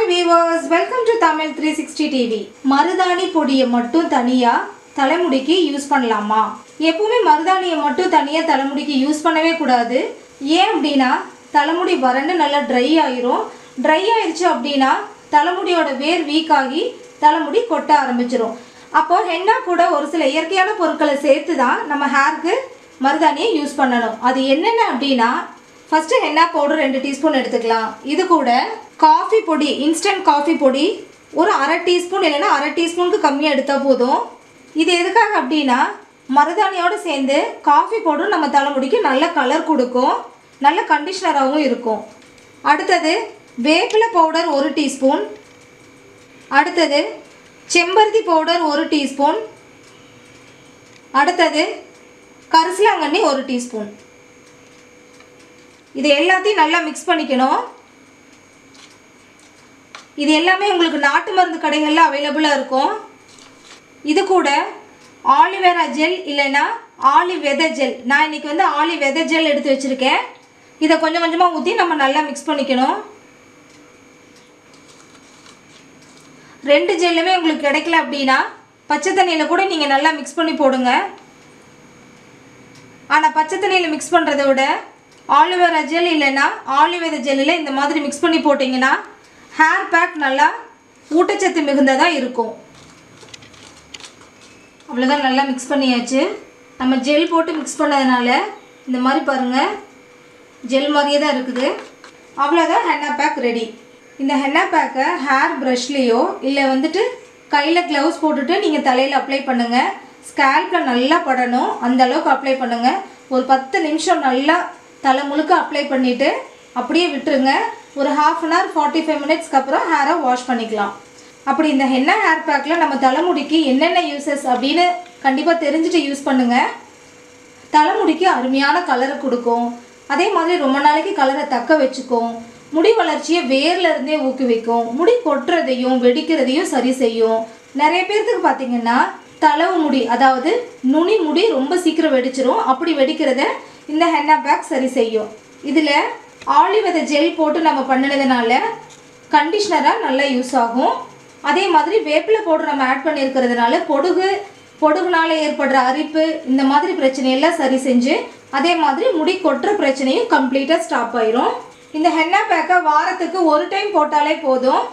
Hi viewers, welcome to TAMIL360 TV. மருதாணி பொடியை மட்டும் தனியா தலைமுடிக்கு யூஸ் பண்ணலாமா? எப்பவுமே மருதாணியை மட்டும் தனியா தலைமுடிக்கு யூஸ் பண்ணவே கூடாது. ஏன் அப்படினா தலைமுடி வறண்டு நல்லா ட்ரை ஆயிரும். ட்ரை ஆயிருச்சு அப்படினா தலைமுடியோட வேர் வீக் ஆகி தலைமுடி கொட்ட ஆரம்பிச்சிரும். அப்போ ஹென்னா கூட ஒரு சில இயற்கையான பொருட்களை சேர்த்து தான் நம்ம ஹேருக்கு மருதாணியை யூஸ் பண்ணணும். அது என்னென்ன அப்படினா ஃபர்ஸ்ட் ஹென்னா பவுடர் 2 டீஸ்பூன் எடுத்துக்கலாம். இது கூட காஃபி பொடி, இன்ஸ்டன்ட் காஃபி பொடி ஒரு அரை டீஸ்பூன் இல்லைன்னா அரை டீஸ்பூனுக்கு கம்மியாக எடுத்தால் போதும். இது எதுக்காக அப்படின்னா மருதாணியோடு சேர்ந்து காஃபி பவுடர் நம்ம தலைமுடிக்கு நல்ல கலர் கொடுக்கும், நல்ல கண்டிஷ்னராகவும் இருக்கும். அடுத்தது வேப்பிலை பவுடர் 1 டீஸ்பூன். அடுத்தது செம்பருத்தி பவுடர் 1 டீஸ்பூன். அடுத்தது கரிசலாங்கண்ணி 1 டீஸ்பூன். இது எல்லாத்தையும் நல்லா மிக்ஸ் பண்ணிக்கணும். இது எல்லாமே உங்களுக்கு நாட்டு மருந்து கடைகளில் அவைலபிளாக இருக்கும். இது கூட ஆலிவேரா ஜெல் இல்லைன்னா ஆலிவ் வெதை ஜெல், நான் இன்றைக்கி வந்து ஆலிவ் வெதை ஜெல் எடுத்து வச்சுருக்கேன். இதை கொஞ்சம் கொஞ்சமாக ஊற்றி நம்ம நல்லா மிக்ஸ் பண்ணிக்கணும். 2 ஜெல்லுமே உங்களுக்கு கிடைக்கல அப்படின்னா பச்சை தண்ணியில் கூட நீங்கள் நல்லா மிக்ஸ் பண்ணி போடுங்க. ஆனால் பச்சை தண்ணியில் மிக்ஸ் பண்ணுறதை விட ஆலிவேரா ஜெல் இல்லைன்னா ஆலிவ் வெதை ஜெல்லில் இந்த மாதிரி மிக்ஸ் பண்ணி போட்டிங்கன்னா ஹேர் பேக் நல்லா ஊட்டச்சத்து மிகுந்ததாக இருக்கும். அவ்வளோதான், நல்லா மிக்ஸ் பண்ணியாச்சு. நம்ம ஜெல் போட்டு மிக்ஸ் பண்ணதுனால இந்த மாதிரி பாருங்கள் ஜெல் மாதிரியே தான் இருக்குது. அவ்வளோதான், ஹென்னா பேக் ரெடி. இந்த ஹென்னா பேக்கை ஹேர் ப்ரஷ்லேயோ இல்லை வந்துட்டு கையில் க்ளவுஸ் போட்டுட்டு நீங்கள் தலையில் அப்ளை பண்ணுங்கள். ஸ்கேல்பில் நல்லா படணும், அந்த அளவுக்கு அப்ளை பண்ணுங்கள். ஒரு 10 நிமிஷம் நல்லா தலை முழுக்க அப்ளை பண்ணிவிட்டு அப்படியே விட்டுருங்க. ஒரு 1/2 hour 45 மினிட்ஸ்க்கு அப்புறம் ஹேரை வாஷ் பண்ணிக்கலாம். அப்படி இந்த ஹென்னா ஹேர் பேக்கில் நம்ம தலைமுடிக்கு என்னென்ன யூசஸ் அப்படின்னு கண்டிப்பாக தெரிஞ்சுட்டு யூஸ் பண்ணுங்கள். தலைமுடிக்கு அருமையான கலரை கொடுக்கும், அதே மாதிரி ரொம்ப நாளைக்கு கலரை தக்க வச்சுக்கும், முடி வளர்ச்சியை வேர்ல இருந்தே ஊக்குவிக்கும், முடி கொட்டுறதையும் வெடிக்கிறதையும் சரி செய்யும். நிறைய பேர்த்துக்கு பார்த்தீங்கன்னா தளவு முடி, அதாவது நுனி முடி ரொம்ப சீக்கிரம் வெடிச்சிரும். அப்படி வெடிக்கிறத இந்த ஹென்னா பேக் சரி செய்யும். இதில் ஆலிவ் வெதை ஜெல் போட்டு நம்ம பண்ணினதுனால கண்டிஷ்னராக நல்லா யூஸ் ஆகும். அதே மாதிரி வேப்பிலை பவுடர் நம்ம ஆட் பண்ணியிருக்கிறதுனால பொடுகுனால ஏற்படுற அரிப்பு இந்த மாதிரி பிரச்சனையெல்லாம் சரி செஞ்சு அதே மாதிரி முடி கொட்டுற பிரச்சனையும் கம்ப்ளீட்டாக ஸ்டாப் ஆயிரும். இந்த ஹென்னா பேக்கை வாரத்துக்கு 1 டைம் போட்டாலே போதும்.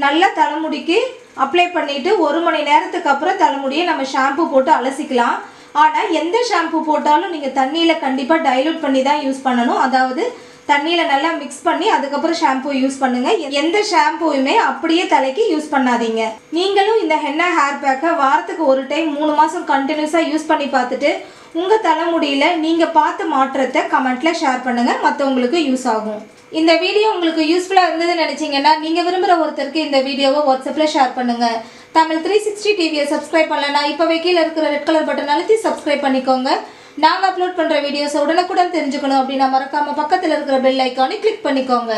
நல்லா தலைமுடிக்கு அப்ளை பண்ணிவிட்டு 1 மணி நேரத்துக்கு அப்புறம் தலைமுடியை நம்ம ஷாம்பு போட்டு அலசிக்கலாம். ஆனால் எந்த ஷாம்பு போட்டாலும் நீங்கள் தண்ணியில் கண்டிப்பாக டைலூட் பண்ணி தான் யூஸ் பண்ணணும். அதாவது தண்ணியில் நல்லா மிக்ஸ் பண்ணி அதுக்கப்புறம் ஷாம்பு யூஸ் பண்ணுங்கள். எந்த ஷாம்புவுமே அப்படியே தலைக்கு யூஸ் பண்ணாதீங்க. நீங்களும் இந்த ஹென்னா ஹேர் பேக்கை வாரத்துக்கு 1 டைம் 3 மாதம் கண்டினியூஸாக யூஸ் பண்ணி பார்த்துட்டு உங்கள் தலைமுடியில் நீங்கள் பார்த்த மாற்றத்தை கமெண்ட்டில் ஷேர் பண்ணுங்கள், மற்றவங்களுக்கு யூஸ் ஆகும். இந்த வீடியோ உங்களுக்கு யூஸ்ஃபுல்லாக இருந்ததுன்னு நினச்சிங்கன்னா நீங்கள் விரும்புகிற ஒருத்தருக்கு இந்த வீடியோவை வாட்ஸ்அப்பில் ஷேர் பண்ணுங்கள். TAMIL360 டிவியை சப்ஸ்கிரைப் பண்ணலன்னா இப்போவே கீழே இருக்கிற ரெட் கலர் பட்டன் அழுத்தி சப்ஸ்கிரைப் பண்ணிக்கோங்க. நாங்கள் அப்லோட் பண்ணுற வீடியோஸை உடனுக்குடன் தெரிஞ்சுக்கணும் அப்படின்னா மறக்காமல் பக்கத்தில் இருக்கிற பெல் ஐக்கானை கிளிக் பண்ணிக்கோங்க.